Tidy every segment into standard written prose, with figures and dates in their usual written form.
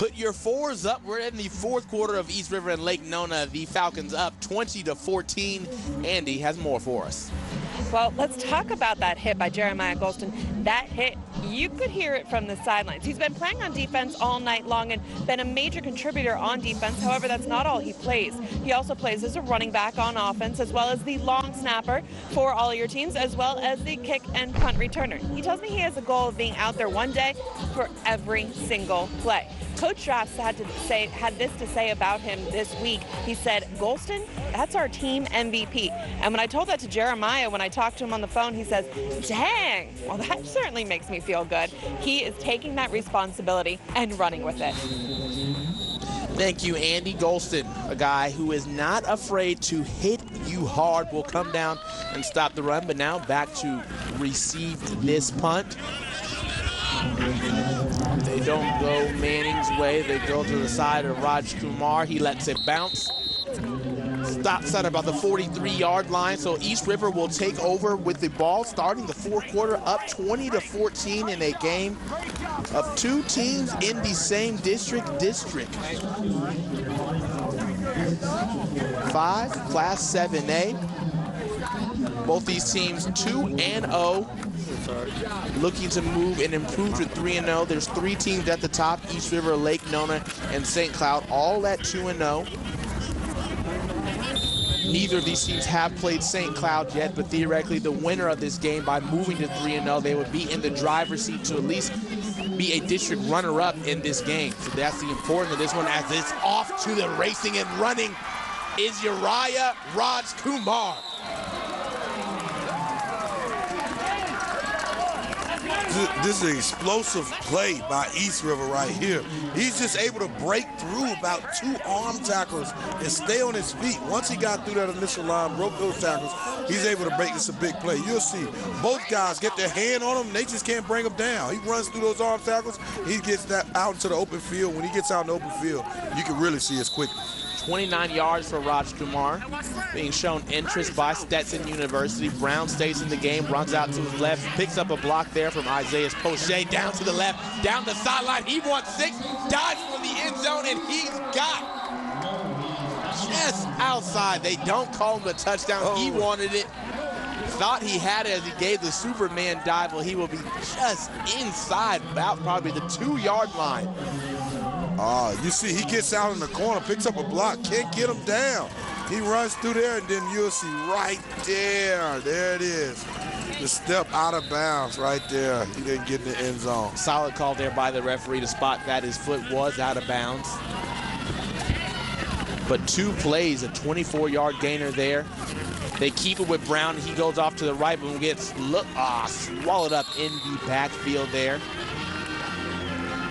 Put your fours up. We're in the fourth quarter of East River and Lake Nona. The Falcons up 20-14. Andy has more for us. Well, let's talk about that hit by Jeremiah Golston. That hit, you could hear it from the sidelines. He's been playing on defense all night long and been a major contributor on defense. However, that's not all he plays. He also plays as a running back on offense, as well as the long snapper for all your teams, as well as the kick and punt returner. He tells me he has a goal of being out there one day for every single play. Coach Drafts had this to say about him this week. He said, Golston, that's our team MVP. And when I told that to Jeremiah, when I talked to him on the phone, he says, dang, well, that certainly makes me feel good. He is taking that responsibility and running with it. Thank you, Andy. Golston, a guy who is not afraid to hit you hard, will come down and stop the run, but now back to receive this punt. They don't go Manning's way. They go to the side of Raj Kumar. He lets it bounce. Stops at about the 43-yard line, so East River will take over with the ball starting the fourth quarter, up 20-14 in a game of two teams in the same district. 5, Class 7A. Both these teams 2-0. Looking to move and improve to 3-0. There's 3 teams at the top: East River, Lake Nona, and St. Cloud, all at 2-0. Neither of these teams have played St. Cloud yet, but theoretically the winner of this game, by moving to 3-0, they would be in the driver's seat to at least be a district runner-up in this game. So that's the importance of this one, as it's off to the racing and running is Uriah Raj Kumar. This is an explosive play by East River right here. He's just able to break through about 2 arm tackles and stay on his feet. Once he got through that initial line, broke those tackles, he's able to break this a big play. You'll see both guys get their hand on him. They just can't bring him down. He runs through those arm tackles. He gets that out into the open field. When he gets out in the open field, you can really see his quickness. 29 yards for Raj Kumar, being shown interest by Stetson University. Brown stays in the game, runs out to his left, picks up a block there from Isaiah Poche, down to the left, down the sideline. He wants 6, dives for the end zone, and he's got just outside. They don't call him a touchdown. He wanted it. Thought he had it as he gave the Superman dive. Well, he will be just inside, about probably the 2-yard line. You see, he gets out in the corner, picks up a block, can't get him down. He runs through there, and then you'll see right there. There it is. The step out of bounds right there. He didn't get in the end zone. Solid call there by the referee to spot that his foot was out of bounds. But 2 plays, a 24-yard gainer there. They keep it with Brown. He goes off to the right, but gets swallowed up in the backfield there.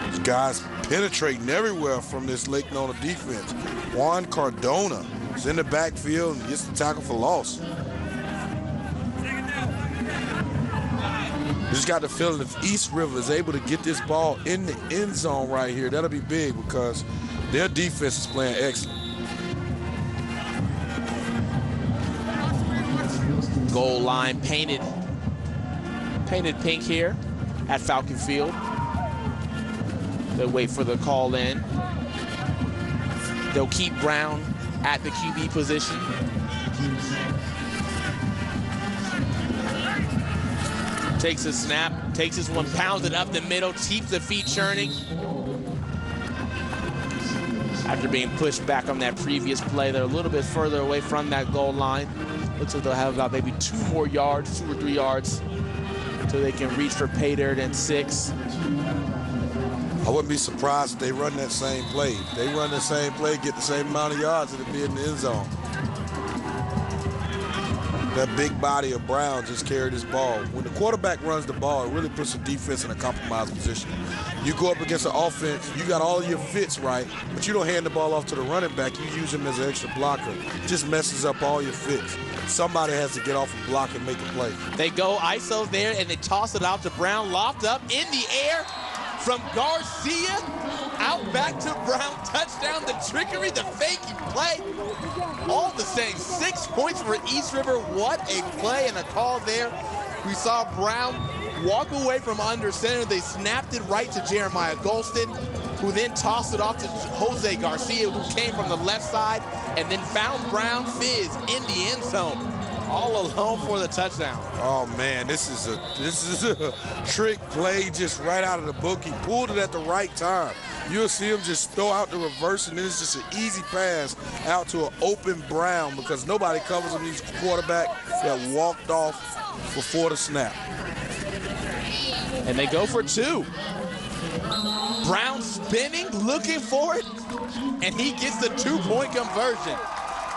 These guys penetrating everywhere from this Lake Nona defense. Juan Cardona is in the backfield and gets the tackle for loss. Just got the feeling if East River is able to get this ball in the end zone right here, that'll be big because their defense is playing excellent. Goal line painted pink here at Falcon Field. They'll wait for the call in. They'll keep Brown at the QB position. Takes a snap, takes this one, pounds it up the middle, keeps the feet churning. After being pushed back on that previous play, they're a little bit further away from that goal line. Looks like they'll have about maybe 2 more yards, 2 or 3 yards, so they can reach for pay dirt and 6. I wouldn't be surprised if they run that same play. If they run that same play, get the same amount of yards, it'll be in the end zone. That big body of Brown just carried this ball. When the quarterback runs the ball, it really puts the defense in a compromised position. You go up against an offense, you got all your fits right, but you don't hand the ball off to the running back. You use him as an extra blocker. It just messes up all your fits. Somebody has to get off and block and make a play. They go ISO there, and they toss it out to Brown, loft up in the air from Garcia, out back to Brown, touchdown, the trickery, the faking play, all the same. 6 points for East River. What a play and a call there. We saw Brown walk away from under center. They snapped it right to Jeremiah Golston. who then tossed it off to Jose Garcia, who came from the left side and then found Brown Fizz in the end zone, all alone for the touchdown. Oh man, this is a trick play just right out of the book. He pulled it at the right time. You'll see him just throw out the reverse, and then it's just an easy pass out to an open Brown because nobody covers him. He's quarterback that walked off before the snap. And they go for 2. Brown spinning, looking for it, and he gets the 2-point conversion.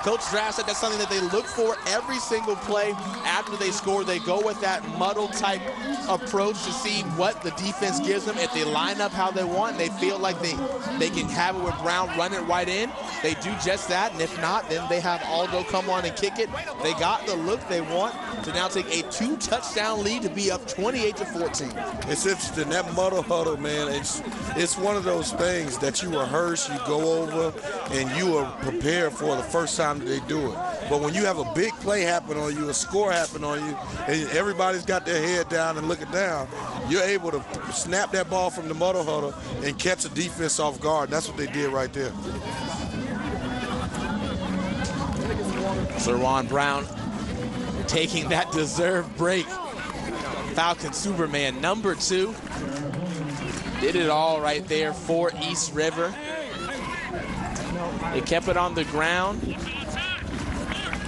Coach Draft said that's something that they look for every single play after they score. They go with that muddle type approach to see what the defense gives them. If they line up how they want, they feel like they can have it with Brown, run it right in, they do just that. And if not, then they have Aldo come on and kick it. They got the look they want to now take a 2-touchdown lead to be up 28-14. It's interesting, that muddle huddle, man, it's one of those things that you rehearse, you go over, and you are prepared for the first time that they do it. But when you have a big play happen on you, a score happen on you, and everybody's got their head down and looking down, you're able to snap that ball from the muddle huddle and catch the defense off guard. That's what they did right there. Serwan Brown taking that deserved break. Falcon Superman number 2. Did it all right there for East River. They kept it on the ground.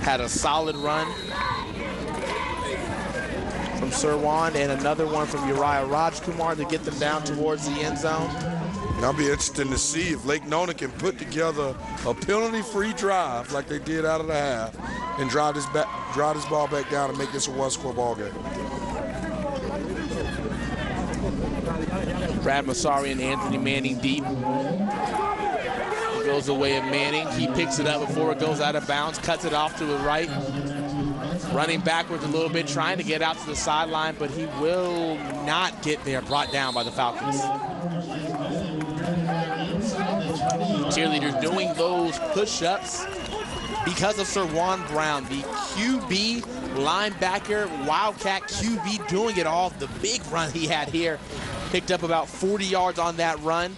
Had a solid run from Serwan and another one from Uriah Rajkumar to get them down towards the end zone. It'll be interesting to see if Lake Nona can put together a penalty-free drive like they did out of the half and drive this ball back down and make this a 1-score ball game. Brad Massari and Anthony Manning deep. Goes the way of Manning. He picks it up before it goes out of bounds, cuts it off to the right. Running backwards a little bit, trying to get out to the sideline, but he will not get there, brought down by the Falcons. Cheerleaders doing those push-ups because of Serwan Brown, the QB linebacker, Wildcat QB, doing it all. The big run he had here, picked up about 40 yards on that run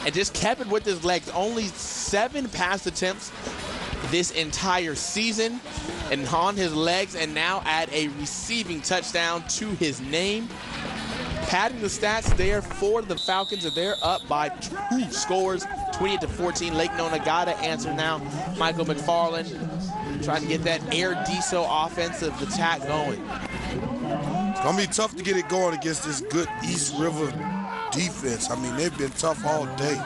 and just kept it with his legs. Only 7 pass attempts this entire season and on his legs, and now add a receiving touchdown to his name. Padding the stats there for the Falcons, and they're up by 2 scores, 28-14. Lake Nona got to answer now. Michael McFarland trying to get that air diesel offensive attack going. It's going to be tough to get it going against this good East River defense. I mean, they've been tough all day.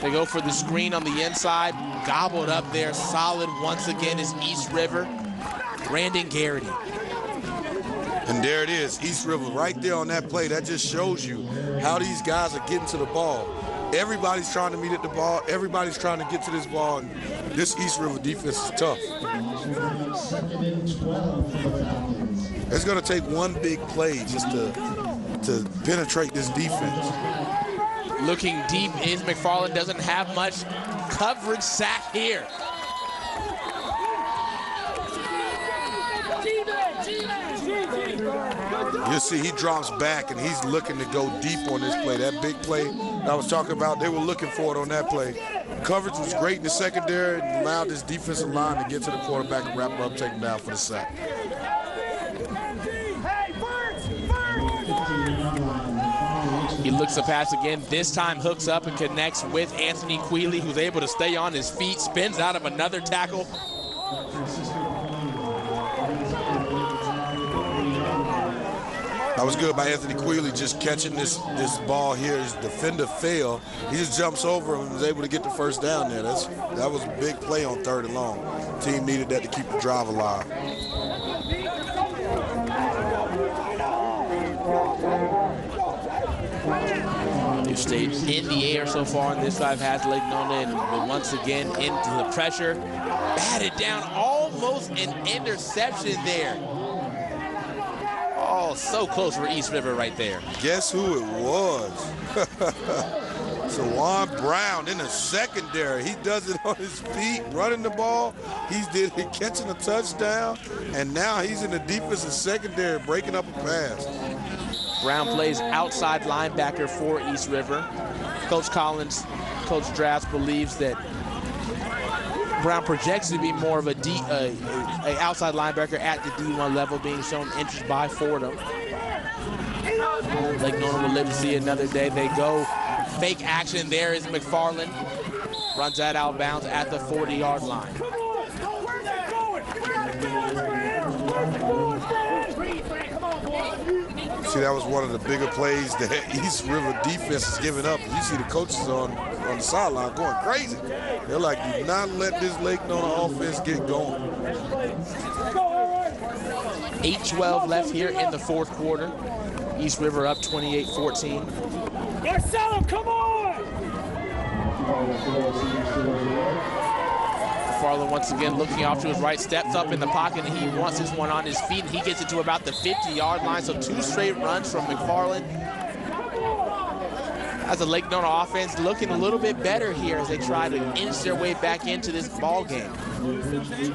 They go for the screen on the inside. Gobbled up there. Solid once again is East River. Brandon Garrity. And there it is, East River right there on that play. That just shows you how these guys are getting to the ball. Everybody's trying to meet at the ball. Everybody's trying to get to this ball. And this East River defense is tough. It's going to take one big play just to penetrate this defense. Looking deep is McFarland. Doesn't have much coverage. Sack here. You see he drops back and he's looking to go deep on this play. That big play I was talking about, they were looking for it on that play. Coverage was great in the secondary and allowed this defensive line to get to the quarterback and wrap him up, take him down for the sack. He looks to pass again. This time hooks up and connects with Anthony Queeley, who's able to stay on his feet, spins out of another tackle. That was good by Anthony Queeley, just catching this ball here. His defender failed. He just jumps over and was able to get the first down there. That was a big play on 3rd and long. Team needed that to keep the drive alive. They've stayed in the air so far in this drive, has Lake Nona, and once again into the pressure. Batted down, almost an interception there. Oh, so close for East River right there. Guess who it was? Serwan Brown in the secondary. He does it on his feet, running the ball. He's catching a touchdown, and now he's in the defensive secondary, breaking up a pass. Brown plays outside linebacker for East River. Coach Collins, Coach Drass believes that Brown projects to be more of a outside linebacker at the D1 level, being shown interest by Fordham. Lake Nona will live to see another day. They go fake action. There is McFarland. Runs that out of bounds at the 40-yard line. See, that was one of the bigger plays that East River defense is giving up. You see the coaches on the sideline going crazy. They're like, do not let this Lake Nona offense get going. 8:12 left here in the fourth quarter. East River up 28-14. Marcelo, come on! McFarland once again looking off to his right, steps up in the pocket, and he wants this one on his feet, and he gets it to about the 50-yard line. So 2 straight runs from McFarland. As the Lake Nona offense looking a little bit better here as they try to inch their way back into this ball game.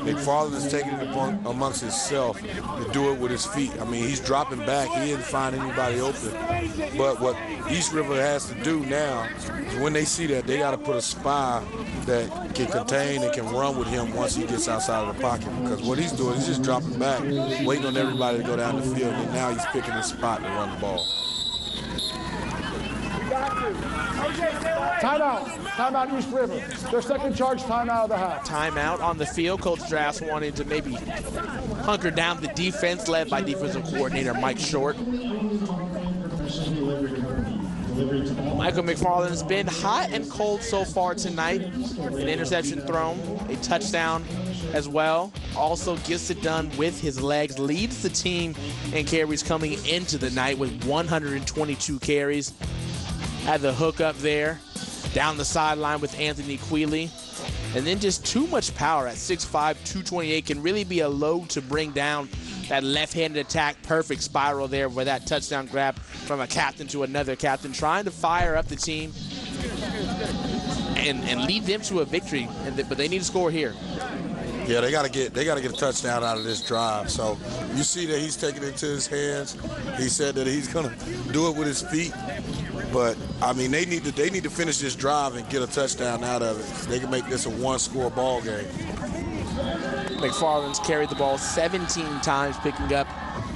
McFarland is taking it amongst himself to do it with his feet. I mean, he's dropping back. He didn't find anybody open. But what East River has to do now is when they see that, they got to put a spy that can contain and can run with him once he gets outside of the pocket. Because what he's doing is just dropping back, waiting on everybody to go down the field, and now he's picking his spot to run the ball. Timeout. Timeout, East River. Their second charge timeout of the half. Timeout on the field. Coach Drass wanting to maybe hunker down the defense, led by defensive coordinator Mike Short. Michael McFarland has been hot and cold so far tonight. An interception thrown, a touchdown as well. Also gets it done with his legs. Leads the team in carries coming into the night with 122 carries. Had the hook up there, down the sideline with Anthony Quealy. And then just too much power at 6'5", 228. Can really be a load to bring down that left-handed attack. Perfect spiral there with that touchdown grab from a captain to another captain, trying to fire up the team and lead them to a victory. But they need to score here. Yeah, they gotta get a touchdown out of this drive. So you see that he's taking it into his hands. He said that he's gonna do it with his feet. But I mean, they need to finish this drive and get a touchdown out of it. They can make this a one-score ball game. McFarland's carried the ball 17 times, picking up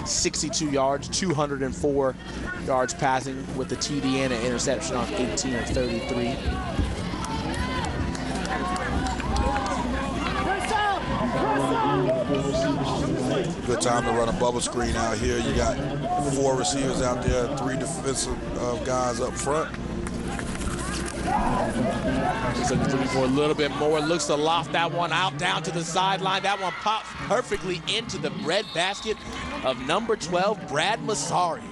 62 yards, 204 yards passing with the TD and an interception on 18 of 33. Good time to run a bubble screen out here. You got 4 receivers out there, 3 defensive guys up front. He's looking for a little bit more. Looks to loft that one out down to the sideline. That one pops perfectly into the bread basket of number 12, Brad Masari.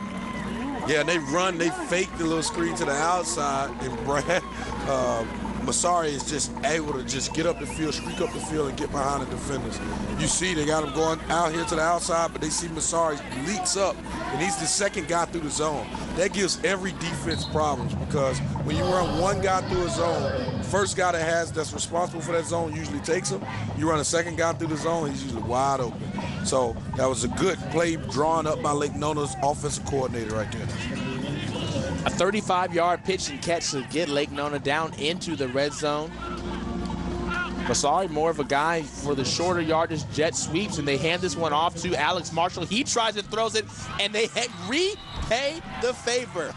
Yeah, they fake the little screen to the outside, and Brad Masari is just able to just get up the field, streak up the field, and get behind the defenders. You see they got him going out here to the outside, but they see Masari leaks up, and he's the second guy through the zone. That gives every defense problems because when you run one guy through a zone, first guy that's responsible for that zone usually takes him. You run a second guy through the zone, he's usually wide open. So that was a good play drawn up by Lake Nona's offensive coordinator right there. A 35-yard pitch and catch to get Lake Nona down into the red zone. Masari, more of a guy for the shorter yardage jet sweeps, and they hand this one off to Alex Marshall. He tries and throws it, and they repay the favor.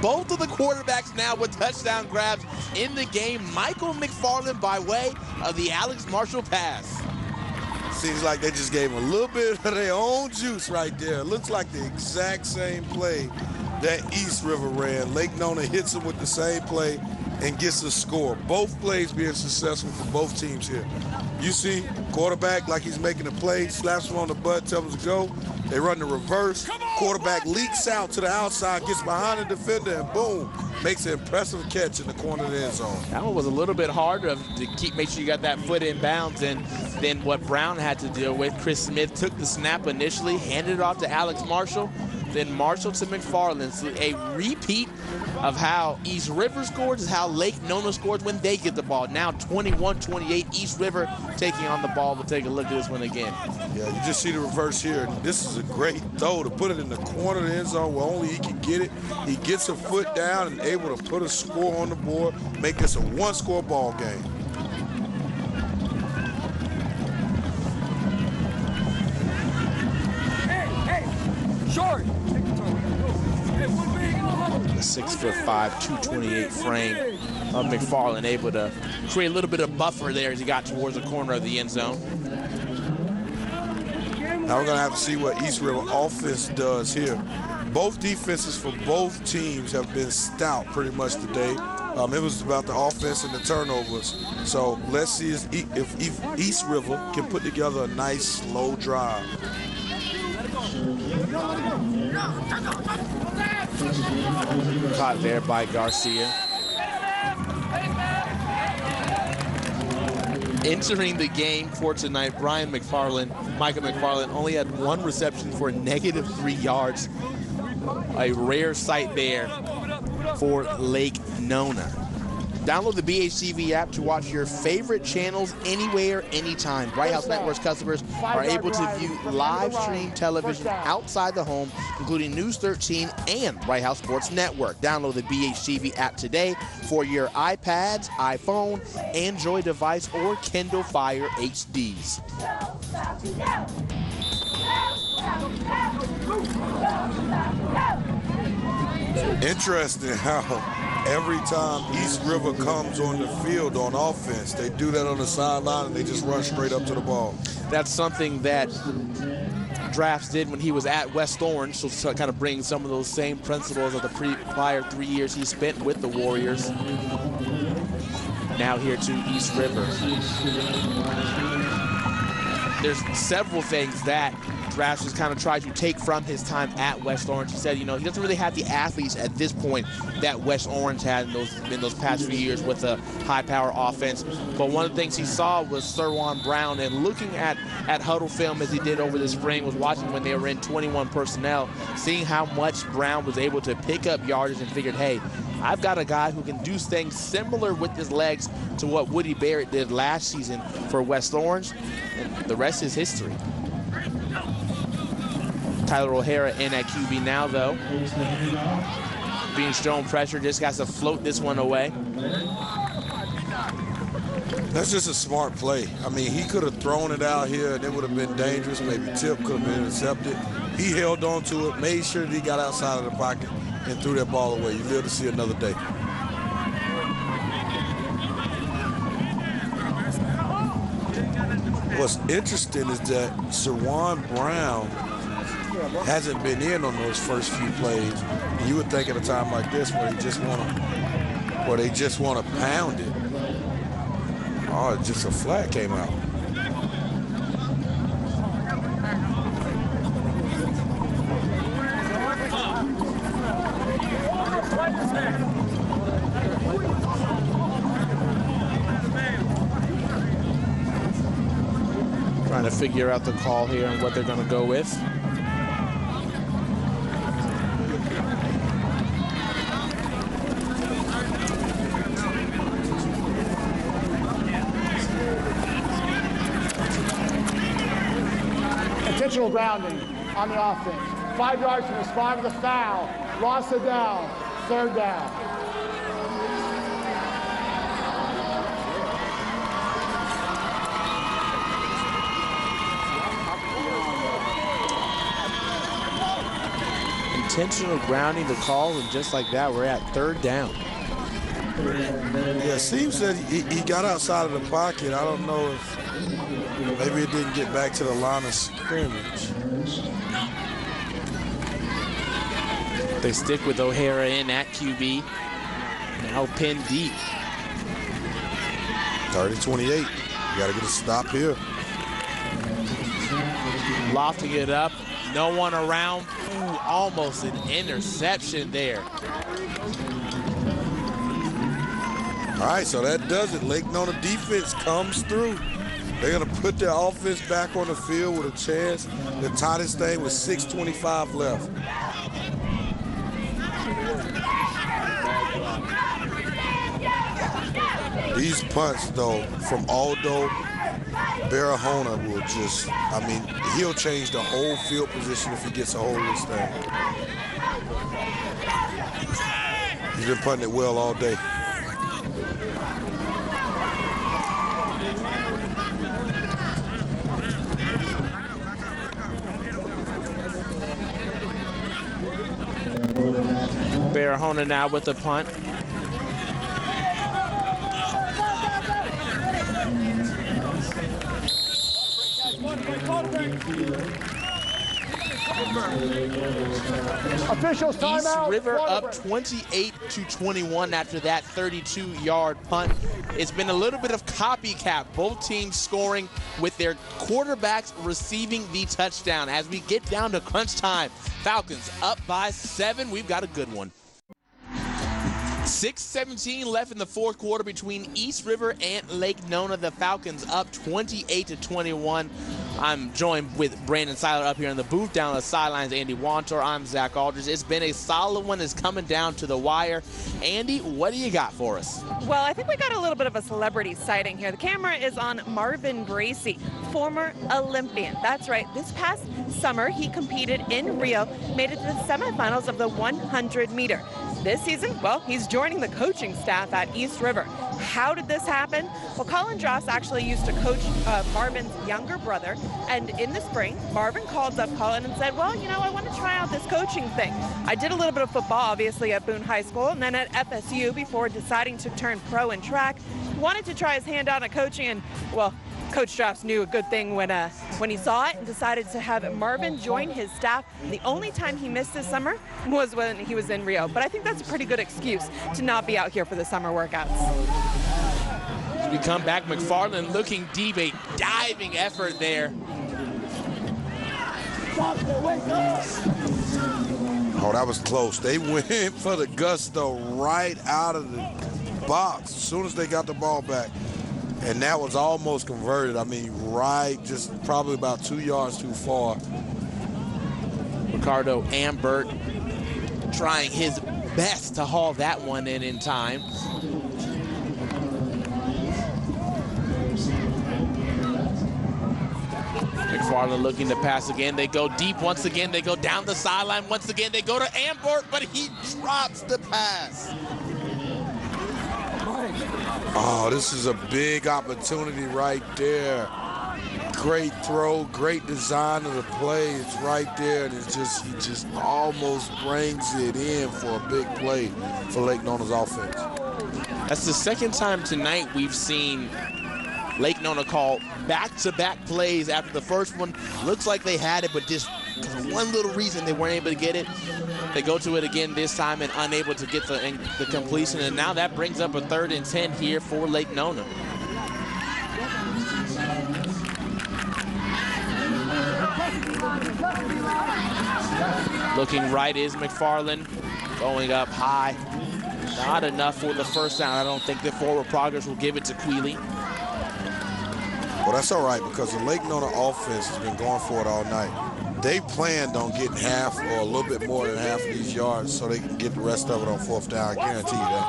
Both of the quarterbacks now with touchdown grabs in the game. Michael McFarland by way of the Alex Marshall pass. Seems like they just gave him a little bit of their own juice right there. Looks like the exact same play that East River ran. Lake Nona hits him with the same play and gets a score. Both plays being successful for both teams here. You see quarterback like he's making a play, slaps him on the butt, tells him to go. They run the reverse. Quarterback leaks out to the outside, gets behind the defender, and boom, makes an impressive catch in the corner of the end zone. That one was a little bit harder to make sure you got that foot in bounds than what Brown had to deal with. Chris Smith took the snap initially, handed it off to Alex Marshall, then Marshall to McFarland. So a repeat of how East River scores is how Lake Nona scores when they get the ball. Now 21-28, East River taking on the ball. We'll take a look at this one again. Yeah, you just see the reverse here. This is a great throw to put it in the corner of the end zone where only he can get it. He gets a foot down and able to put a score on the board, make this a one-score ball game. Short. The 6'5", 228 frame of McFarland able to create a little bit of buffer there as he got towards the corner of the end zone. Now we're going to have to see what East River offense does here. Both defenses for both teams have been stout pretty much today. It was about the offense and the turnovers. So let's see if East River can put together a nice slow drive. Caught there by Garcia. Entering the game for tonight, Micah McFarland only had one reception for -3 yards. A rare sight there for Lake Nona. Download the BHTV app to watch your favorite channels anywhere, anytime. Bright House Network's customers are able to view live stream television outside the home, including News 13 and Bright House Sports Network. Download the BHTV app today for your iPads, iPhone, Android device, or Kindle Fire HDs. Interesting how every time East River comes on the field on offense, they do that on the sideline and they just run straight up to the ball. That's something that Drafts did when he was at West Orange, so to kind of bring some of those same principles of the prior 3 years he spent with the Warriors. Now here to East River. There's several things that Drafts has kind of tried to take from his time at West Orange. He said, you know, he doesn't really have the athletes at this point that West Orange had in those past few years with a high-power offense. But one of the things he saw was Serwan Brown, and looking at huddle film as he did over the spring, was watching when they were in 21 personnel, seeing how much Brown was able to pick up yardage and figured, hey, I've got a guy who can do things similar with his legs to what Woody Barrett did last season for West Orange, and the rest is history. Tyler O'Hara in at QB now, though. Being shown pressure, just got to float this one away. That's just a smart play. I mean, he could have thrown it out here and it would have been dangerous. Maybe tip could have been intercepted. He held on to it, made sure that he got outside of the pocket and threw that ball away. You live to see another day. What's interesting is that Serwan Brown hasn't been in on those first few plays. You would think at a time like this where they just want to pound it. Oh, just a flag came out. Trying to figure out the call here and what they're going to go with. Intentional grounding on the offense. 5 yards from the spot of the foul. Loss of down. 3rd down. Intentional grounding, the call, and just like that, we're at 3rd down. Yeah, it seems that he got outside of the pocket. I don't know if maybe it didn't get back to the line of scrimmage. They stick with O'Hara in at QB. Now pinned deep. 30-28. You got to get a stop here. Lofting it up. No one around. Ooh, almost an interception there. All right, so that does it. Lake Nona defense comes through. They're going to put their offense back on the field with a chance to tie this thing with 6:25 left. These punts, though, from Aldo Barahona will just, I mean, he'll change the whole field position if he gets a hold of this thing. He's been punting it well all day. Barahona now with the punt. Officials timeout. East River up 28-21 after that 32-yard punt. It's been a little bit of copycat, both teams scoring with their quarterbacks receiving the touchdown. As we get down to crunch time, Falcons up by 7. We've got a good one. 6:17 left in the fourth quarter between East River and Lake Nona. The Falcons up 28-21. I'm joined with Brandon Seiler up here in the booth. Down on the sidelines, Andy Wantor. I'm Zach Aldridge. It's been a solid one. It's coming down to the wire. Andy, what do you got for us? Well, I think we got a little bit of a celebrity sighting here. The camera is on Marvin Bracey, former Olympian. That's right. This past summer, he competed in Rio, made it to the semifinals of the 100-meter. This season, well, he's joining the coaching staff at East River. How did this happen? Well, Colin Joss actually used to coach Marvin's younger brother, and in the spring, Marvin called up Colin and said, well, you know, I want to try out this coaching thing. I did a little bit of football, obviously, at Boone High School, and then at FSU before deciding to turn pro in track. Wanted to try his hand out at coaching, and, well, Coach Joss knew a good thing when he saw it and decided to have Marvin join his staff. The only time he missed this summer was when he was in Rio. But I think that's a pretty good excuse to not be out here for the summer workouts. As we come back, McFarland looking deep, a diving effort there. Oh, that was close. They went for the gusto right out of the box as soon as they got the ball back. And that was almost converted. I mean, right, just probably about 2 yards too far. Ricardo Ambert trying his best to haul that one in time. McFarland looking to pass again. They go deep once again. They go down the sideline once again. They go to Ambert, but he drops the pass. Oh, this is a big opportunity right there. Great throw, great design of the play. It's right there, and it's just he just almost brings it in for a big play for Lake Nona's offense. That's the second time tonight we've seen Lake Nona call back-to-back plays after the first one. Looks like they had it, but just because of one little reason they weren't able to get it. They go to it again this time and unable to get the completion, and now that brings up a 3rd and 10 here for Lake Nona. Looking right is McFarland, going up high. Not enough for the first down. I don't think the forward progress will give it to Quealy. Well, that's all right because the Lake Nona offense has been going for it all night. They planned on getting half or a little bit more than half of these yards so they can get the rest of it on 4th down. I guarantee you that.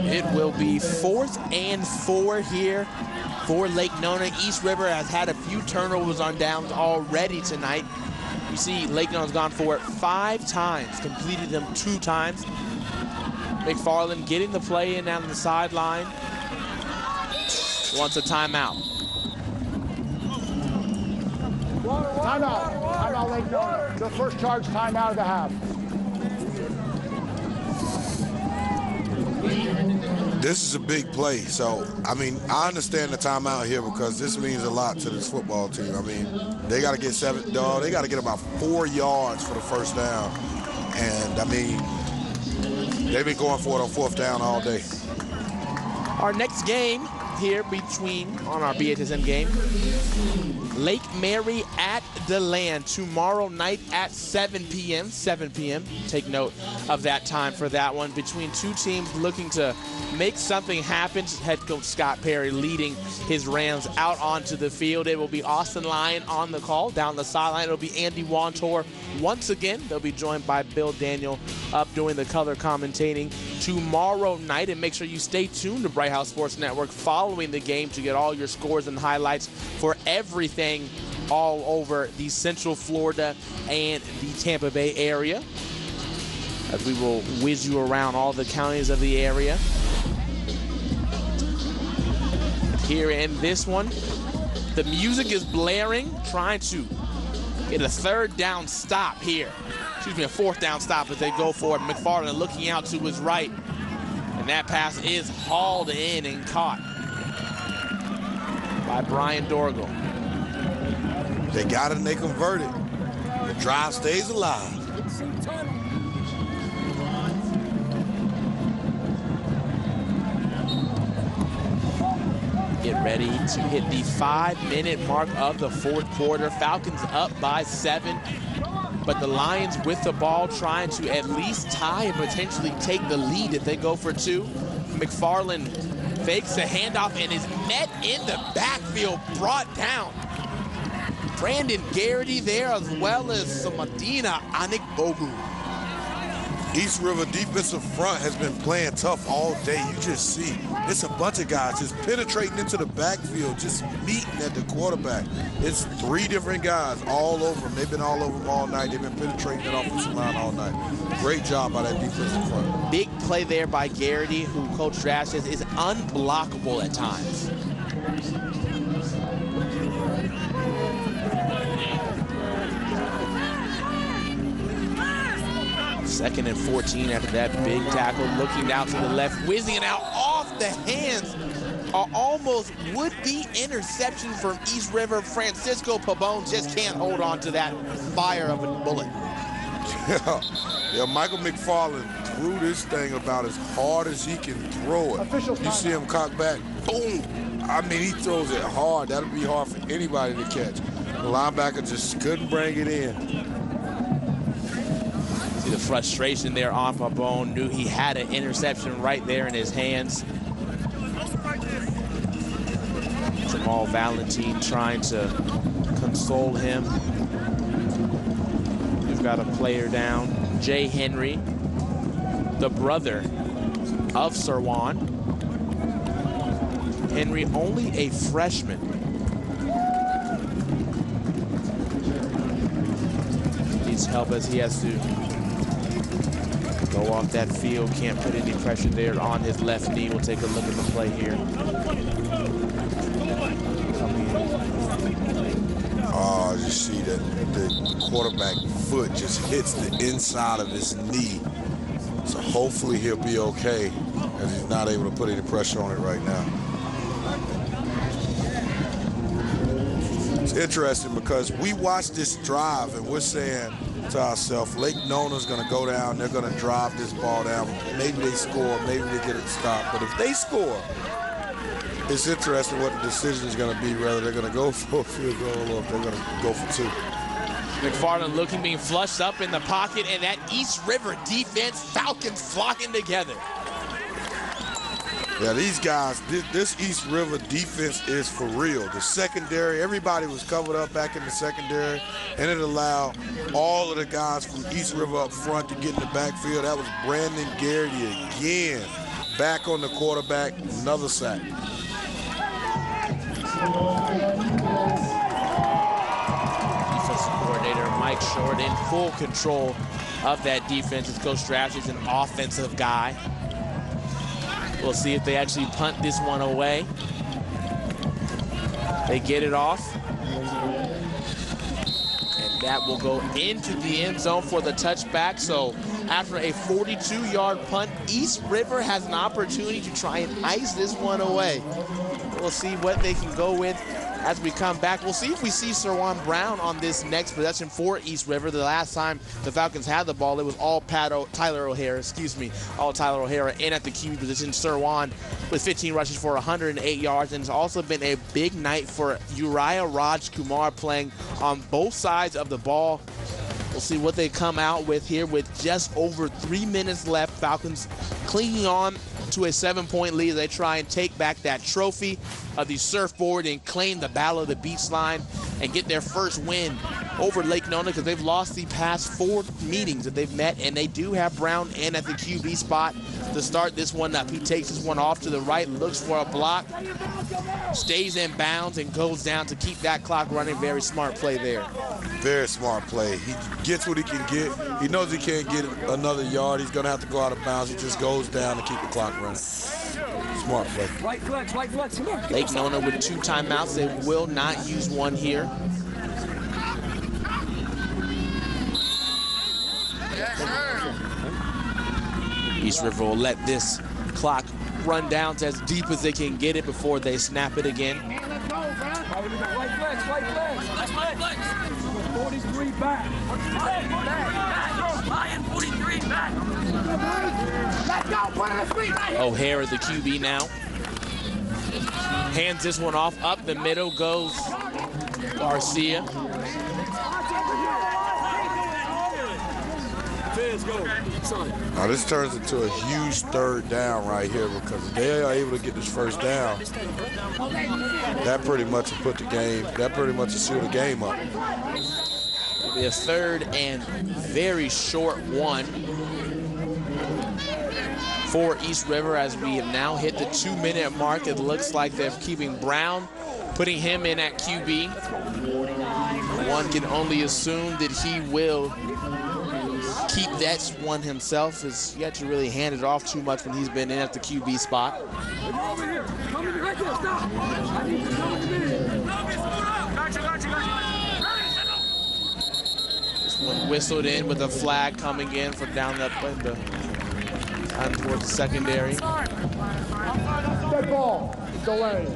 It will be 4th and 4 here for Lake Nona. East River has had a few turnovers on downs already tonight. You see Lake Nona's gone for it 5 times, completed them 2 times. McFarland getting the play in down the sideline. Wants a timeout. Timeout. Timeout, Lake Nona. The first charge timeout of the half. this is a big play. So, I mean, I understand the timeout here because this means a lot to this football team. I mean, they got to get they got to get about 4 yards for the first down. And, I mean, they've been going for it on 4th down all day. Our next game here on our BHSN game. Lake Mary at DeLand tomorrow night at 7 p.m. 7 p.m. Take note of that time for that one. Between two teams looking to make something happen. Head coach Scott Perry leading his Rams out onto the field. It will be Austin Lyon on the call. Down the sideline, it'll be Andy Wantor once again. They'll be joined by Bill Daniel up doing the color commentating tomorrow night. And make sure you stay tuned to Bright House Sports Network following the game to get all your scores and highlights for everything all over the Central Florida and the Tampa Bay area, as we will whiz you around all the counties of the area. Here in this one, the music is blaring, trying to get a third down stop here. Excuse me, a fourth down stop as they go for it. McFarland looking out to his right, and that pass is hauled in and caught by Brian Dorgal. They got it and they converted. The drive stays alive. Get ready to hit the 5-minute mark of the fourth quarter. Falcons up by 7, but the Lions with the ball trying to at least tie and potentially take the lead if they go for 2. McFarland fakes a handoff and is met in the backfield, brought down. Brandon Garrity there, as well as Samadina Anikbogu. East River defensive front has been playing tough all day. You just see it's a bunch of guys just penetrating into the backfield, just meeting at the quarterback. It's 3 different guys all over them. They've been all over them all night. They've been penetrating that offensive line all night. Great job by that defensive front. Big play there by Garrity, who Coach Drash says is unblockable at times. Second and 14 after that big tackle, looking out to the left, whizzing it out off the hands. Almost would-be interception from East River. Francisco Pabon just can't hold on to that fire of a bullet. Yeah, Michael McFarland threw this thing about as hard as he can throw it. You see him cock back, boom. I mean, he throws it hard. That'll be hard for anybody to catch. The linebacker just couldn't bring it in. See the frustration there on Pabon. Knew he had an interception right there in his hands. Jamal Valentine trying to console him. We've got a player down. Jay Henry, the brother of Serwan. Henry, only a freshman. Needs help as he has to go off that field. Can't put any pressure there on his left knee. We'll take a look at the play here. Oh, you see that the quarterback foot just hits the inside of his knee. So hopefully he'll be okay, as he's not able to put any pressure on it right now. It's interesting because we watched this drive and we're saying to ourselves, Lake Nona's going to go down, they're going to drive this ball down. Maybe they score, maybe they get it stopped. But if they score, it's interesting what the decision is going to be, whether they're going to go for a field goal or if they're going to go for 2. McFarland looking, being flushed up in the pocket, and that East River defense, Falcons flocking together. Yeah, these guys, this East River defense is for real. The secondary, everybody was covered up back in the secondary, and it allowed all of the guys from East River up front to get in the backfield. That was Brandon Garrity again, back on the quarterback, another sack. Defensive coordinator Mike Short in full control of that defense. As Coach Strash is an offensive guy. We'll see if they actually punt this one away. They get it off. And that will go into the end zone for the touchback. So after a 42-yard punt, East River has an opportunity to try and ice this one away. We'll see what they can go with as we come back. We'll see if we see Serwan Brown on this next possession for East River. The last time the Falcons had the ball, it was all Tyler O'Hara in at the QB position. Serwan with 15 rushes for 108 yards, and it's also been a big night for Uriah Rajkumar playing on both sides of the ball. We'll see what they come out with here with just over 3 minutes left. Falcons clinging on to a 7-point lead. They try and take back that trophy of the surfboard and claim the Battle of the Beach Line and get their first win over Lake Nona, because they've lost the past 4 meetings that they've met, and they do have Brown in at the QB spot to start this one up. He takes this one off to the right, looks for a block, stays in bounds, and goes down to keep that clock running. Very smart play there. Very smart play. He gets what he can get. He knows he can't get another yard. He's going to have to go out of bounds. He just goes down to keep the clock running. Smart play. Right flex, come on. Lake Nona with 2 timeouts. They will not use one here. East River will let this clock run down to as deep as they can get it before they snap it again. Right flex. 43 back. 43 back. Let's go, put it in the feet right. O'Hara, the QB now. Hands this one off. Up the middle goes Garcia. Now this turns into a huge 3rd down right here, because if they are able to get this first down, that pretty much will put the game, that pretty much will seal the game up. It'll be a 3rd and very short one for East River as we have now hit the 2-minute mark. It looks like they're keeping Brown, putting him in at QB. One can only assume that he will keep that one himself, as yet to really hand it off too much when he's been in at the QB spot. This one whistled in with a flag coming in for down up in the time towards the secondary. Dead ball, delay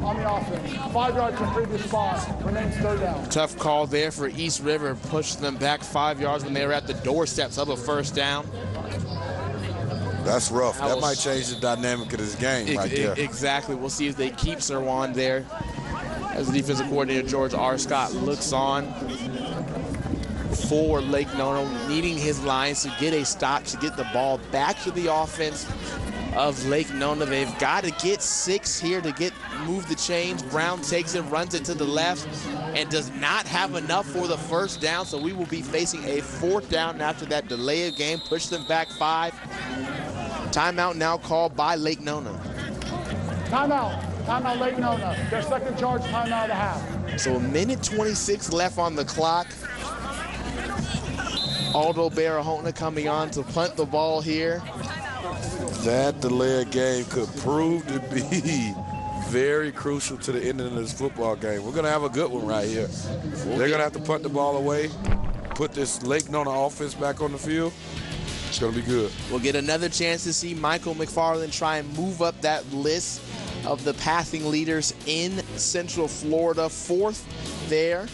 on the offense. 5 yards from previous spot, remains 3rd down. Tough call there for East River, pushed them back 5 yards when they were at the doorsteps of a 1st down. That's rough. That might change the dynamic of this game right there. Exactly. We'll see if they keep Serwan there as the defensive coordinator, George R. Scott, looks on for Lake Nona, needing his lines to get a stop, to get the ball back to the offense of Lake Nona. They've got to get 6 here to move the chains. Brown takes it, runs it to the left, and does not have enough for the 1st down, so we will be facing a 4th down after that delay of game, push them back 5. Timeout now called by Lake Nona. Timeout Lake Nona. Their 2nd charge timeout of the half. So 1:26 left on the clock. Aldo Barahona coming on to punt the ball here. That delay of game could prove to be very crucial to the ending of this football game. We're going to have a good one right here. They're going to have to punt the ball away, put this Lake Nona offense back on the field. It's going to be good. We'll get another chance to see Michael McFarland try and move up that list of the passing leaders in Central Florida. 4th there.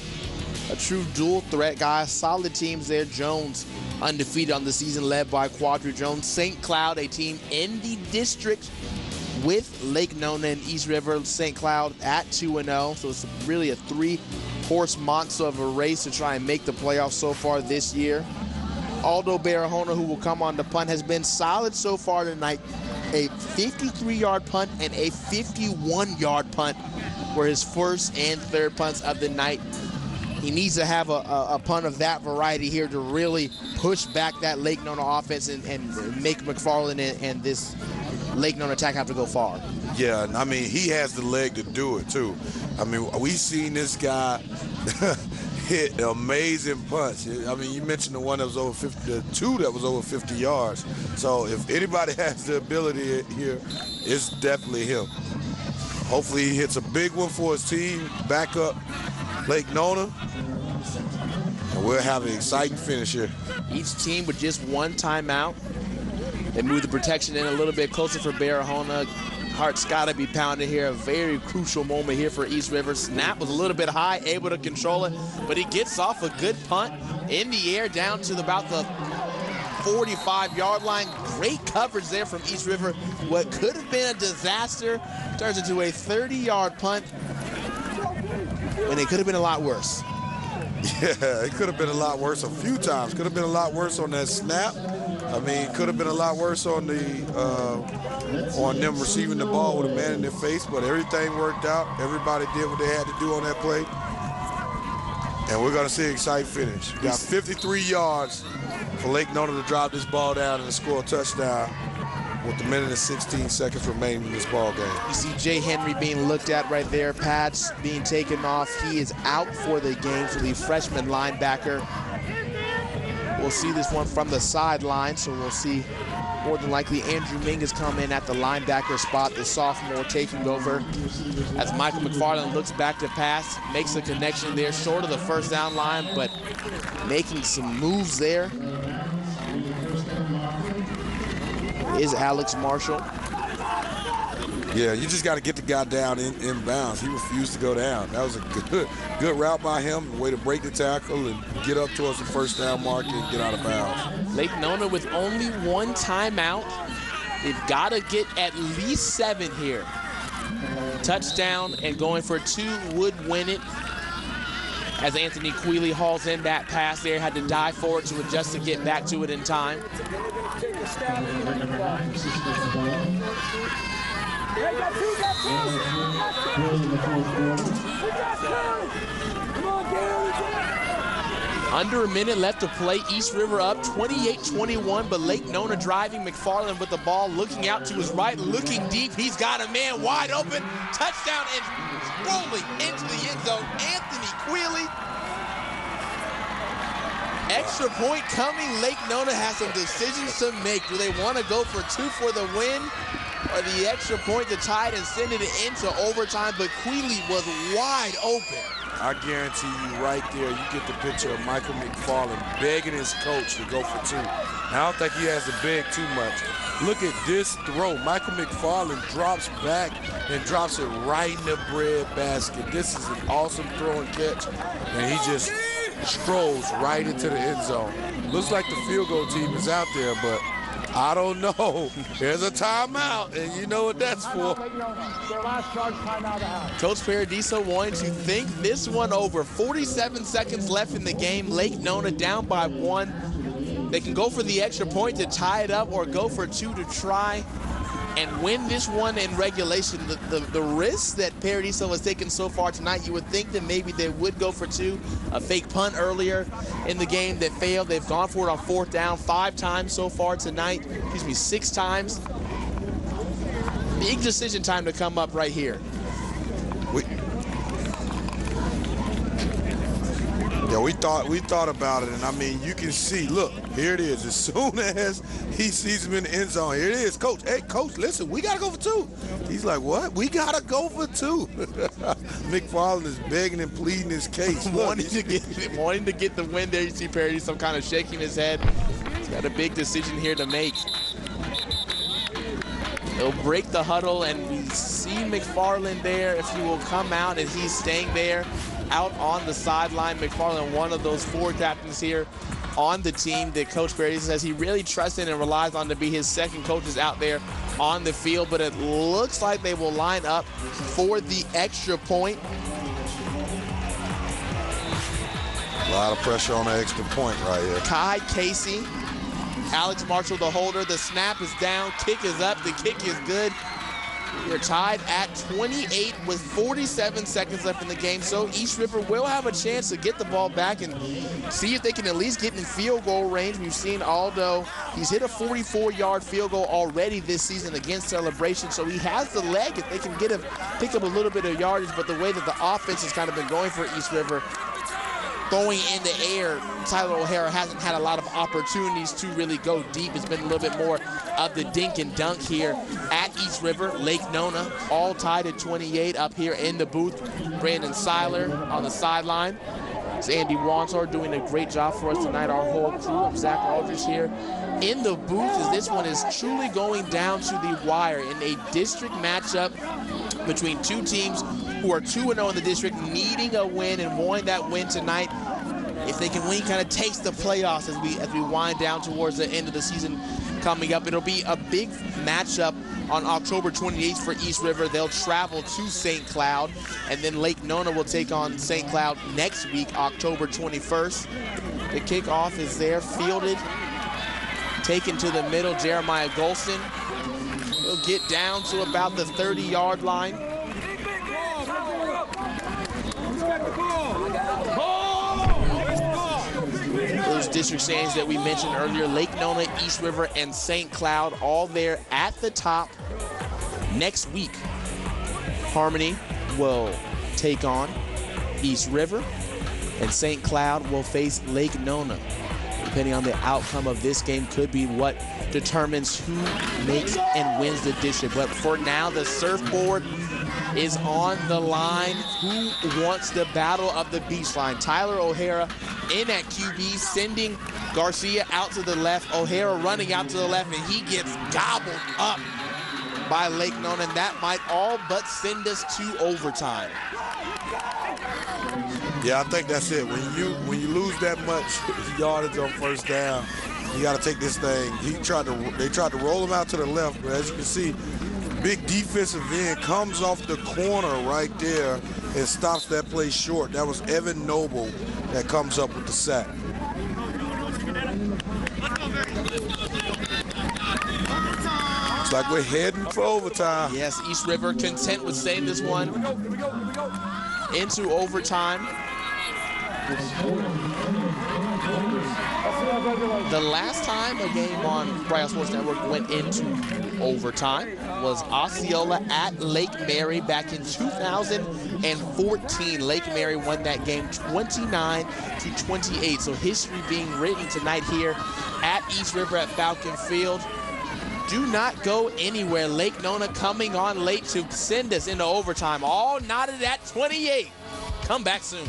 A true dual threat guy. Solid teams there. Jones undefeated on the season, led by Quadri Jones. St. Cloud, a team in the district with Lake Nona and East River. St. Cloud at 2-0. So it's really a 3-horse monster of a race to try and make the playoffs so far this year. Aldo Barahona, who will come on the punt, has been solid so far tonight. A 53-yard punt and a 51-yard punt were his 1st and 3rd punts of the night. He needs to have a punt of that variety here to really push back that Lake Nona offense and make McFarland and this Lake Nona attack have to go far. Yeah, I mean, he has the leg to do it, too. I mean, we've seen this guy hit amazing punch. I mean, you mentioned the one that was over 50, the 2 that was over 50 yards. So if anybody has the ability here, it's definitely him. Hopefully he hits a big one for his team, back up Lake Nona, and we'll have an exciting finish here. Each team with just 1 timeout. They move the protection in a little bit closer for Barahona. Heart's got to be pounding here. A very crucial moment here for East River. Snap was a little bit high, able to control it, but he gets off a good punt in the air down to about the 45-yard line. Great coverage there from East River. What could have been a disaster turns into a 30-yard punt, and it could have been a lot worse. Yeah, it could have been a lot worse a few times. Could have been a lot worse on that snap. I mean, could have been a lot worse on them receiving the ball with a man in their face, but everything worked out. Everybody did what they had to do on that play. And we're going to see an exciting finish. We got 53 yards for Lake Nona to drop this ball down and score a touchdown with a minute and 16 seconds remaining in this ball game. You see Jay Henry being looked at right there. Pads being taken off. He is out for the game for the freshman linebacker. We'll see this one from the sideline, so we'll see more than likely Andrew Mingus come in at the linebacker spot, the sophomore taking over as Michael McFarland looks back to pass, makes a connection there short of the first down line, but making some moves there is Alex Marshall. Yeah, you just got to get the guy down in bounds. He refused to go down. That was a good route by him, way to break the tackle and get up towards the first down mark and get out of bounds. Lake Nona with only one timeout. They've got to get at least 7 here. Touchdown and going for 2 would win it. As Anthony Quealy hauls in that pass there, had to dive forward to adjust to get back to it in time. Under a minute left to play. East River up 28-21, but Lake Nona driving. McFarland with the ball, looking out to his right, looking deep. He's got a man wide open. Touchdown and rolling into the end zone. Anthony Quealy. Extra point coming. Lake Nona has some decisions to make. Do they want to go for 2 for the win, or the extra point to tie it and send it into overtime? But Quealy was wide open. I guarantee you right there, you get the picture of Michael McFarland begging his coach to go for 2. I don't think he has to beg too much. Look at this throw. Michael McFarland drops back and drops it right in the bread basket. This is an awesome throw and catch, and he just strolls right into the end zone. Looks like the field goal team is out there, but I don't know. There's a timeout, and you know what that's for. Coach Paradiso wanting to think this one over. 47 seconds left in the game. Lake Nona down by 1. They can go for the extra point to tie it up or go for 2 to try and win this one in regulation. The risk that Paradiso has taken so far tonight, you would think that maybe they would go for 2. A fake punt earlier in the game that failed. They've gone for it on 4th down 5 times so far tonight. 6 times. Big decision time to come up right here. We thought about it, and I mean, you can see, look, here it is. As soon as he sees him in the end zone, here it is. Coach, hey, coach, listen, we got to go for 2. He's like, what? We got to go for 2. McFarland is begging and pleading his case. wanting to get the win there. You see Paradiso kind of shaking his head. He's got a big decision here to make. They'll break the huddle, and we see McFarland there. If he will come out, and he's staying there out on the sideline. McFarland, one of those 4 captains here on the team that Coach Perry says he really trusts in and relies on to be his second coaches out there on the field. But it looks like they will line up for the extra point. A lot of pressure on the extra point right here. Kai Casey, Alex Marshall, the holder. The snap is down, kick is up, the kick is good. We're tied at 28 with 47 seconds left in the game, so East River will have a chance to get the ball back and see if they can at least get in field goal range. We've seen Aldo, he's hit a 44-yard field goal already this season against Celebration, so he has the leg if they can pick up a little bit of yardage. But the way that the offense has kind of been going for East River, throwing in the air, Tyler O'Hara hasn't had a lot of opportunities to really go deep. It's been a little bit more of the dink and dunk here at East River. Lake Nona all tied at 28 up here in the booth. Brandon Seiler on the sideline. It's Andy Wantar doing a great job for us tonight. Our whole crew. I'm Zach Aldridge here in the booth as this one is truly going down to the wire in a district matchup between two teams who are 2-0 in the district, needing a win and wanting that win tonight. If they can win, kind of taste the playoffs as we wind down towards the end of the season coming up. It'll be a big matchup on October 28th for East River. They'll travel to St. Cloud, and then Lake Nona will take on St. Cloud next week, October 21st. The kickoff is there, fielded, taken to the middle. Jeremiah Golston will get down to about the 30-yard line. Those district standings that we mentioned earlier, Lake Nona, East River, and St. Cloud, all there at the top. Next week, Harmony will take on East River, and St. Cloud will face Lake Nona. Depending on the outcome of this game, could be what determines who makes and wins the district. But for now, the surfboard is on the line. Who wants the battle of the beach line? Tyler O'Hara in at QB, sending Garcia out to the left. O'Hara running out to the left, and he gets gobbled up by Lake Nona, and that might all but send us to overtime. Yeah, I think that's it. When you lose that much yardage on first down, you got to take this thing. They tried to roll him out to the left, but as you can see, big defensive end comes off the corner right there and stops that play short. That was Evan Noble that comes up with the sack. Looks like we're heading for overtime. Yes, East River content with sending this one into overtime. The last time a game on Bright House Sports Network went into overtime was Osceola at Lake Mary back in 2014. Lake Mary won that game 29-28. So history being written tonight here at East River at Falcon Field. Do not go anywhere. Lake Nona coming on late to send us into overtime. All knotted at 28. Come back soon.